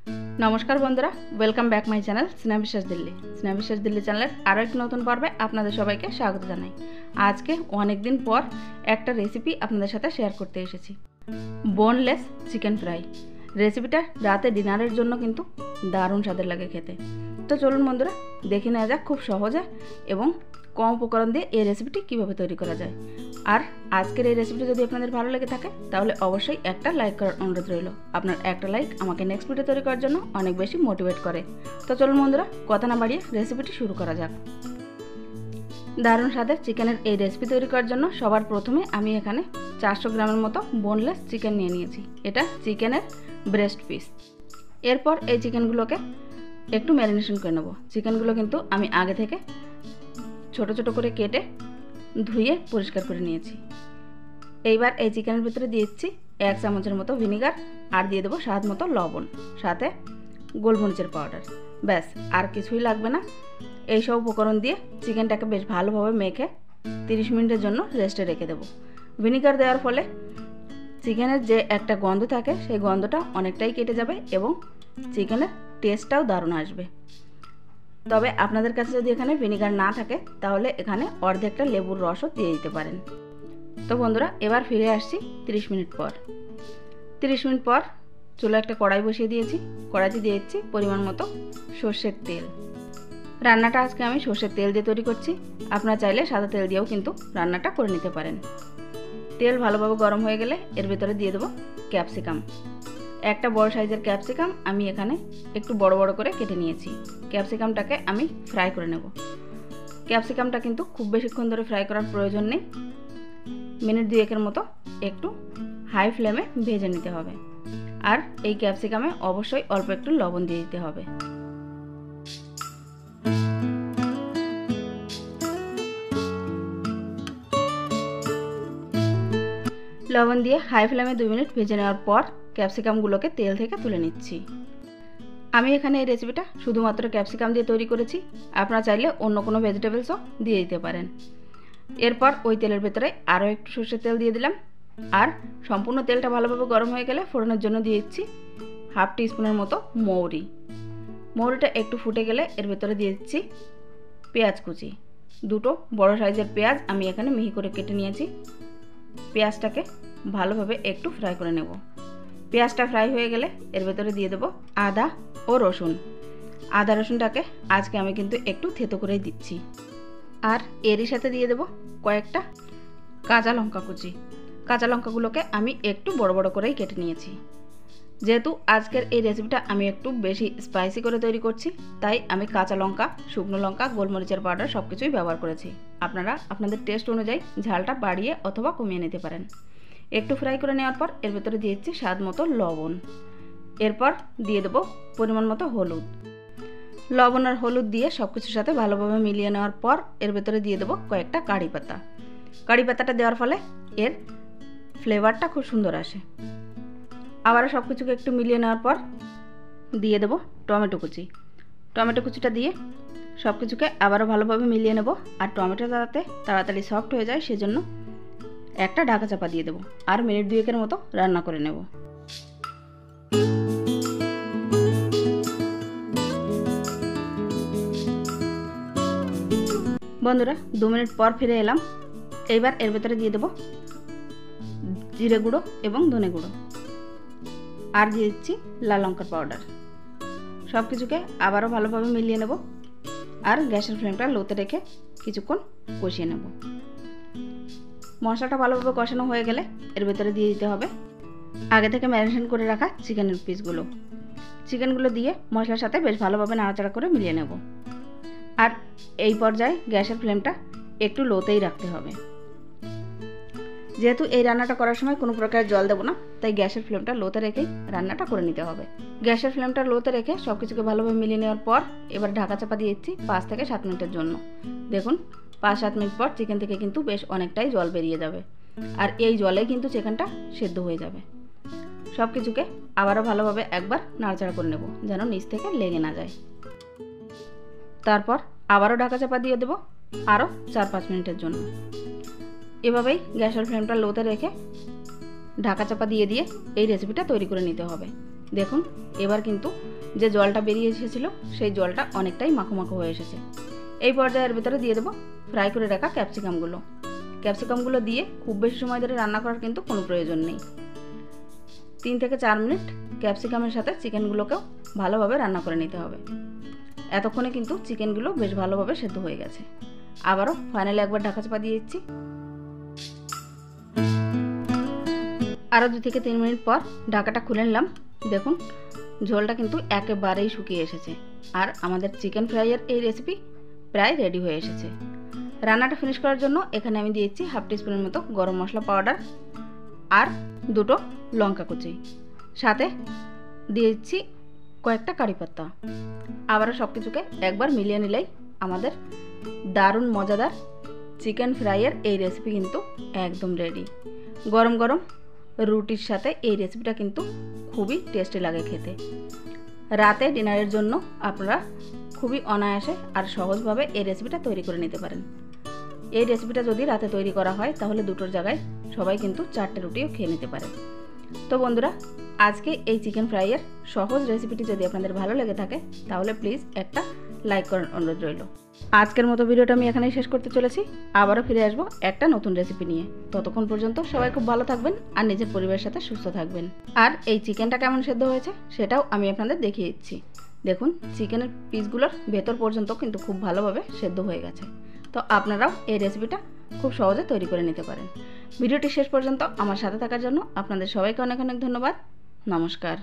नमस्कार बंधुरा welcome back my channel Sneha विश्वास दिल्ली चैनल आरो एक नतून पर्वे आपनादेर सबाइके स्वागत जानाई। आज के अनेक दिन पर एक रेसिपि आपनादेर साथे शेयर करते एसेछि बोनलेस चिकेन फ्राई। रेसिपिटा राते डिनारेर जोन्नो किन्तु दारुण स्वादेर लागे खेते। तो चलुन बंधुरा देखे नेওয়া যাক खूब सहजे एवं कम उपकरण दिए এই রেসিপিটি কিভাবে তৈরি করা যায়। আর আজকের এই রেসিপিটি যদি আপনাদের ভালো লেগে থাকে তাহলে অবশ্যই একটা লাইক করার অনুরোধ রইল। আপনার একটা লাইক আমাকে নেক্সট ভিডিও তৈরি করার জন্য অনেক বেশি মোটিভেট করে। তো চলুন বন্ধুরা কথা না বাড়িয়ে রেসিপিটি শুরু করা যাক। দারুণ স্বাদের চিকেনের এই রেসিপি তৈরি করার জন্য সবার প্রথমে আমি এখানে 400 গ্রামের মতো বোনলেস চিকেন নিয়ে নিয়েছি। এটা চিকেনের ব্রেস্ট পিস। এরপর এই চিকেনগুলোকে একটু ম্যারিনেশন করে নেব। চিকেনগুলো কিন্তু আমি আগে থেকে ছোটো ছোটো করে কেটে ধুয়ে পরিষ্কার করে নিয়েছি। এইবার এই চিকেনের ভিতরে দিয়ে দিচ্ছি 1 চামচের মতো ভিনিগার আর দিয়ে দেবো স্বাদ মতো লবণ, সাথে গোলমরিচের পাউডার। ব্যাস আর কিছুই লাগবে না। এই সব উপকরণ দিয়ে চিকেনটাকে বেশ ভালোভাবে মেখে 30 মিনিটের জন্য রেস্টে রেখে দেবো। ভিনিগার দেওয়ার ফলে চিকেনের যে একটা গন্ধ থাকে সেই গন্ধটা অনেকটাই কেটে যাবে এবং চিকেনের টেস্টটাও দারুণ আসবে। তবে আপনাদের কাছে যদি এখানে ভিনিগার না থাকে তাহলে এখানে অর্ধেকটা লেবুর রসও দিয়ে দিতে পারেন। তো বন্ধুরা এবার ফিরে আসছি 30 মিনিট পর। 30 মিনিট পর চুলা একটা কড়াই বসিয়ে দিয়েছি। কড়াইতে দিয়ে দিচ্ছি পরিমাণ মতো সর্ষের তেল। রান্নাটা আজকে আমি সর্ষের তেল দিয়ে তৈরি করছি। আপনারা চাইলে সাদা তেল দিয়েও কিন্তু রান্নাটা করে নিতে পারেন। তেল ভালোভাবে গরম হয়ে গেলে এর ভিতরে দিয়ে দেবো ক্যাপসিকাম। একটা বড় সাইজের ক্যাপসিকাম আমি এখানে একটু বড় বড় করে কেটে নিয়েছি। ক্যাপসিকামটাকে আমি ফ্রাই করে নেব। ক্যাপসিকামটা কিন্তু খুব বেশিক্ষণ ধরে ফ্রাই করার প্রয়োজন নেই। মিনিট 2-এর মতো একটু হাই ফ্লেমে ভেজে নিতে হবে। আর এই ক্যাপসিকামে অবশ্যই অল্প একটু লবণ দিয়ে দিতে হবে। লবণ দিয়ে হাই ফ্লেমে 2 মিনিট ভেজে নেওয়ার পর ক্যাপসিকামগুলোকে তেল থেকে তুলে নিচ্ছি। আমি এখানে এই রেসিপিটা শুধুমাত্র ক্যাপসিকাম দিয়ে তৈরি করেছি। আপনারা চাইলে অন্য কোনো ভেজিটেবলসও দিয়ে দিতে পারেন। এরপর ওই তেলের ভেতরে আরও একটু সর্ষের তেল দিয়ে দিলাম। আর সম্পূর্ণ তেলটা ভালোভাবে গরম হয়ে গেলে ফোড়নের জন্য দিয়ে দিচ্ছি 1/2 টিস্পুনের মতো মৌরি। মৌরিটা একটু ফুটে গেলে এর ভেতরে দিয়ে দিচ্ছি পেঁয়াজ কুচি। 2টো বড় সাইজের পেঁয়াজ আমি এখানে মিহি করে কেটে নিয়েছি। পেঁয়াজটাকে ভালোভাবে একটু ফ্রাই করে নেব। পেঁয়াজটা ফ্রাই হয়ে গেলে এর ভেতরে দিয়ে দেবো আদা ও রসুন। আদা রসুনটাকে আজকে আমি কিন্তু একটু থেতো করেই দিচ্ছি। আর এরই সাথে দিয়ে দেবো কয়েকটা কাঁচা লঙ্কা কুচি। কাঁচা লঙ্কাগুলোকে আমি একটু বড় বড় করেই কেটে নিয়েছি। যেহেতু আজকের এই রেসিপিটা আমি একটু বেশি স্পাইসি করে তৈরি করছি তাই আমি কাঁচা লঙ্কা, শুকনো লঙ্কা, গোলমরিচের পাউডার সব কিছুই ব্যবহার করেছি। আপনারা আপনাদের টেস্ট অনুযায়ী ঝালটা বাড়িয়ে অথবা কমিয়ে নিতে পারেন। একটু ফ্রাই করে নেওয়ার পর এর ভেতরে দিয়ে দিচ্ছি স্বাদ মতো লবণ। এরপর দিয়ে দেবো পরিমাণ মতো হলুদ। লবণ আর হলুদ দিয়ে সব কিছুর সাথে ভালোভাবে মিলিয়ে নেওয়ার পর এর ভেতরে দিয়ে দেবো কয়েকটা কারি পাতা। কারি পাতাটা দেওয়ার ফলে এর ফ্লেভারটা খুব সুন্দর আসে। আবারও সব কিছুকে একটু মিলিয়ে নেওয়ার পর দিয়ে দেবো টমেটো কুচি। টমেটো কুচিটা দিয়ে সব কিছুকে আবারও ভালোভাবে মিলিয়ে নেব। আর টমেটো যাতে তাড়াতাড়ি সফট হয়ে যায় সেজন্য একটা ঢাকা চাপা দিয়ে দেবো। আর মিনিট 2-এর মতো রান্না করে নেব। বন্ধুরা 2 মিনিট পর ফিরে এলাম। এইবার এর ভেতরে দিয়ে দেবো জিরে গুঁড়ো এবং ধনে গুঁড়ো। আর দিয়ে দিচ্ছি লাল লঙ্কার পাউডার। সব কিছুকে আবারও ভালোভাবে মিলিয়ে নেব। আর গ্যাসের ফ্লেমটা লোতে রেখে কিছুক্ষণ কষিয়ে নেব। মশলাটা ভালোভাবে কষানো হয়ে গেলে এর ভেতরে দিয়ে দিতে হবে আগে থেকে ম্যারিনেশন করে রাখা চিকেনের পিসগুলো। চিকেনগুলো দিয়ে মশলার সাথে বেশ ভালোভাবে নাড়াচাড়া করে মিলিয়ে নেব। আর এই পর্যায়ে গ্যাসের ফ্লেমটা একটু লোতেই রাখতে হবে। যেহেতু এই রান্নাটা করার সময় কোনো প্রকার জল দেবো না তাই গ্যাসের ফ্লেমটা লোতে রেখেই রান্নাটা করে নিতে হবে। গ্যাসের ফ্লেমটা লোতে রেখে সব কিছুকে ভালোভাবে মিলিয়ে নেওয়ার পর এবার ঢাকা চাপা দিয়ে দিচ্ছি 5 থেকে 7 মিনিটের জন্য। দেখুন 5-7 মিনিট পর চিকেন থেকে কিন্তু বেশ অনেকটাই জল বেরিয়ে যাবে। আর এই জলে কিন্তু চিকেনটা সেদ্ধ হয়ে যাবে। সব কিছুকে আবারও ভালোভাবে একবার নাড়াচাড়া করে নেব যেন নিচ থেকে লেগে না যায়। তারপর আবারও ঢাকা চাপা দিয়ে দেবো আরও 4-5 মিনিটের জন্য। এভাবেই গ্যাসের ফ্লেমটা লোতে রেখে ঢাকা চাপা দিয়ে দিয়ে এই রেসিপিটা তৈরি করে নিতে হবে। দেখুন এবার কিন্তু যে জলটা বেরিয়ে এসেছিল সেই জলটা অনেকটাই মাখো মাখো হয়ে এসেছে। এই পর্যায়ের ভিতরে দিয়ে দেবো ফ্রাই করে রাখা ক্যাপসিকামগুলো। ক্যাপসিকামগুলো দিয়ে খুব বেশি সময় ধরে রান্না করার কিন্তু কোনো প্রয়োজন নেই। 3 থেকে 4 মিনিট ক্যাপসিকামের সাথে চিকেনগুলোকেও ভালোভাবে রান্না করে নিতে হবে। এতক্ষণে কিন্তু চিকেনগুলো বেশ ভালোভাবে সেদ্ধ হয়ে গেছে। আবারও ফাইনালি একবার ঢাকা চাপা দিয়ে দিচ্ছি। আরও 2 থেকে 3 মিনিট পর ঢাকাটা খুলে নিলাম। দেখুন ঝোলটা কিন্তু একেবারেই শুকিয়ে এসেছে আর আমাদের চিকেন ফ্রাইয়ের এই রেসিপি প্রায় রেডি হয়ে এসেছে। রান্নাটা ফিনিশ করার জন্য এখানে আমি দিয়েছি হাফ টিস্পুনের মতো গরম মশলা পাউডার আর 2টো লঙ্কা কুচি, সাথে দিয়েছি কয়েকটা কারি পাতা। আবারও সব কিছুকে একবার মিলিয়ে নিলেই আমাদের দারুণ মজাদার চিকেন ফ্রাইয়ের এই রেসিপি কিন্তু একদম রেডি। গরম গরম রুটির সাথে এই রেসিপিটা কিন্তু খুবই টেস্টি লাগে খেতে। রাতে ডিনারের জন্য আপনারা খুবই অনায়াসে আর সহজভাবে এই রেসিপিটা তৈরি করে নিতে পারেন। এই রেসিপিটা যদি রাতে তৈরি করা হয় তাহলে দুটোর জায়গায় সবাই কিন্তু 4টে রুটিও খেয়ে নিতে পারে। তো বন্ধুরা, আজকে এই চিকেন ফ্রাইয়ের সহজ রেসিপিটি যদি আপনাদের ভালো লেগে থাকে তাহলে প্লিজ একটা লাইক করার অনুরোধ রইল। আজকের মতো ভিডিওটা আমি এখানেই শেষ করতে চলেছি। আবারও ফিরে আসবো একটা নতুন রেসিপি নিয়ে। ততক্ষণ পর্যন্ত সবাই খুব ভালো থাকবেন আর নিজের পরিবারের সাথে সুস্থ থাকবেন। আর এই চিকেনটা কেমন সেদ্ধ হয়েছে সেটাও আমি আপনাদের দেখিয়ে দিচ্ছি। দেখুন চিকেনের পিসগুলোর ভেতর পর্যন্ত কিন্তু খুব ভালোভাবে সেদ্ধ হয়ে গেছে। তো আপনারাও এই রেসিপিটা খুব সহজে তৈরি করে নিতে পারেন। ভিডিওটি শেষ পর্যন্ত আমার সাথে থাকার জন্য আপনাদের সবাইকে অনেক অনেক ধন্যবাদ। নমস্কার।